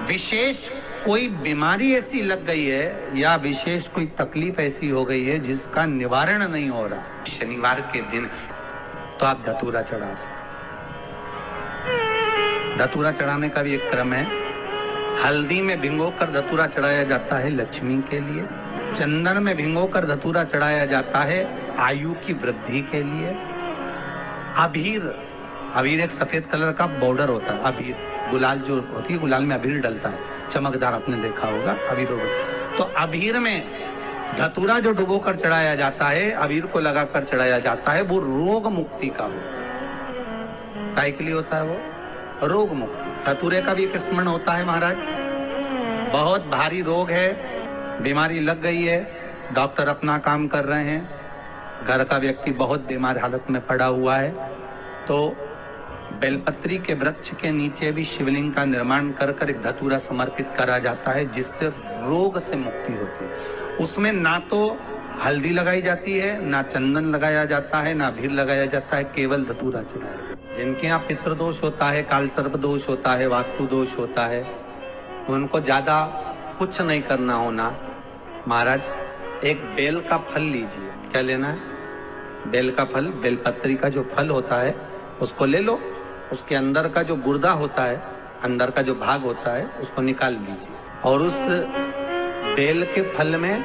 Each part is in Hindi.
विशेष कोई बीमारी ऐसी लग गई है या विशेष कोई तकलीफ ऐसी हो गई है जिसका निवारण नहीं हो रहा, शनिवार के दिन तो आप धतूरा चढ़ा सकते। धतूरा चढ़ाने का भी एक क्रम है। हल्दी में भिगोकर धतूरा चढ़ाया जाता है लक्ष्मी के लिए। चंदन में भिगोकर धतूरा चढ़ाया जाता है आयु की वृद्धि के लिए। अबीर एक सफेद कलर का बॉर्डर होता है। अबीर गुलाल जो होती है, गुलाल में अबीर डलता है, चमकदार, आपने देखा होगा अबीर। तो अबीर में धतूरा जो डुबो कर चढ़ाया जाता है, अबीर को लगाकर चढ़ाया जाता है, वो रोग मुक्ति का होता है। काय के लिए होता है वो? रोग मुक्ति। धतूरे का भी एक स्मरण होता है महाराज। बहुत भारी रोग है, बीमारी लग गई है, डॉक्टर अपना काम कर रहे हैं, घर का व्यक्ति बहुत बीमार हालत में पड़ा हुआ है, तो बेलपत्री के वृक्ष के नीचे भी शिवलिंग का निर्माण कर एक धतूरा समर्पित करा जाता है, जिससे रोग से मुक्ति होती है। उसमें ना तो हल्दी लगाई जाती है, ना चंदन लगाया जाता है, ना अबीर लगाया जाता है, केवल धतूरा चढ़ाया जाता है। जिनके यहाँ पितृदोष होता है, काल सर्प दोष होता है, वास्तु दोष होता है, उनको ज्यादा कुछ नहीं करना होना महाराज। एक बेल का फल लीजिए। क्या लेना है? बेल का फल। बेलपत्री का जो फल होता है उसको ले लो, उसके अंदर का जो गुर्दा होता है, अंदर का जो भाग होता है, उसको निकाल लीजिए और उस बेल के फल में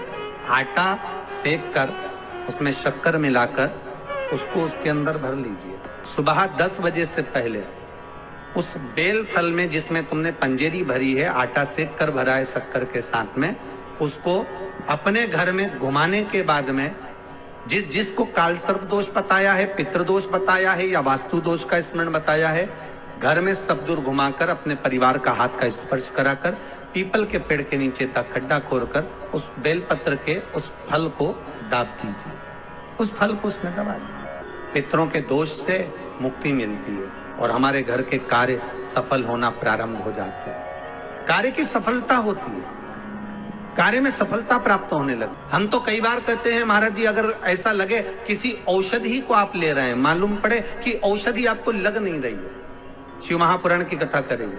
आटा सेक कर उसमें शक्कर मिलाकर उसको उसके अंदर भर लीजिए। सुबह 10 बजे से पहले उस बेल फल में, जिसमें तुमने पंजेरी भरी है, आटा सेक कर भरा है शक्कर के साथ में, उसको अपने घर में घुमाने के बाद में जिसको काल सर्प दोष बताया है, पितृदोष बताया है या वास्तु दोष का स्मरण बताया है, घर में सब दूर घुमाकर अपने परिवार का हाथ का स्पर्श कराकर पीपल के पेड़ के नीचे तक खड्डा खोदकर उस बेलपत्र के उस फल को दाब दीजिए। उस फल को उसमें दबा दीजिए। पितरों के दोष से मुक्ति मिलती है और हमारे घर के कार्य सफल होना प्रारंभ हो जाते हैं। कार्य की सफलता होती है, कार्य में सफलता प्राप्त होने लगे। हम तो कई बार कहते हैं महाराज जी, अगर ऐसा लगे किसी औषधि को आप ले रहे हैं, मालूम पड़े कि औषधि आपको लग नहीं रही है, शिव महापुराण की कथा करेंगे,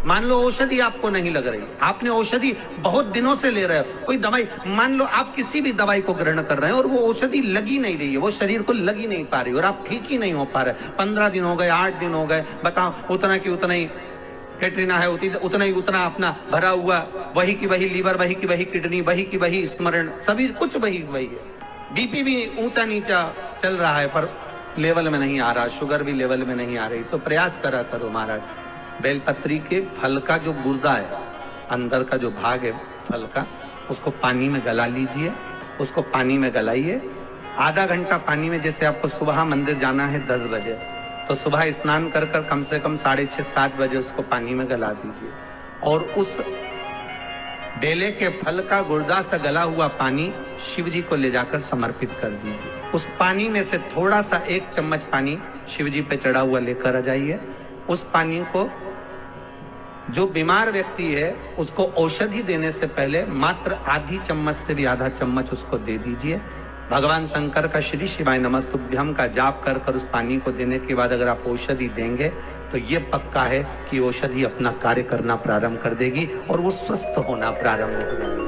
मान लो औषधि आपको नहीं लग रही, आपने औषधि बहुत दिनों से ले रहे हो, कोई दवाई, मान लो आप किसी भी दवाई को ग्रहण कर रहे हैं और वो औषधि लगी नहीं रही है, वो शरीर को लगी नहीं पा रही और आप ठीक ही नहीं हो पा रहे, 15 दिन हो गए, 8 दिन हो गए, बताओ, उतना की उतना ही कैटरीना है, उतना ही उतना अपना भरा हुआ, वही की वही लीवर, वही की वही किडनी, वही की वही स्मरण, सभी कुछ वही है। बीपी भी ऊंचा नीचा चल रहा है पर लेवल में नहीं आ रहा, शुगर भी लेवल में नहीं आ रही। तो प्रयास करा करो महाराज, बेलपत्री के फल का जो गुर्दा है, अंदर का जो भाग है फल का, उसको पानी में गला लीजिए। उसको पानी में गलाइए, आधा घंटा पानी में। जैसे आपको सुबह मंदिर जाना है 10 बजे, तो सुबह स्नान कर कम से कम 6:30-7 बजे उसको पानी में गला दीजिए और उस बेले के फल का गुर्दा से गला हुआ पानी शिव जी को ले जाकर समर्पित कर दीजिए। उस पानी में से थोड़ा सा 1 चम्मच पानी शिव जी पे चढ़ा हुआ लेकर आ जाइए। उस पानी को जो बीमार व्यक्ति है उसको औषधि देने से पहले मात्र आधी चम्मच से भी आधा चम्मच उसको दे दीजिए। भगवान शंकर का श्री शिवाय नमस्तुभ्यम का जाप कर उस पानी को देने के बाद अगर आप औषधि देंगे तो ये पक्का है कि औषधि अपना कार्य करना प्रारंभ कर देगी और वो स्वस्थ होना प्रारंभ हो जाएगी।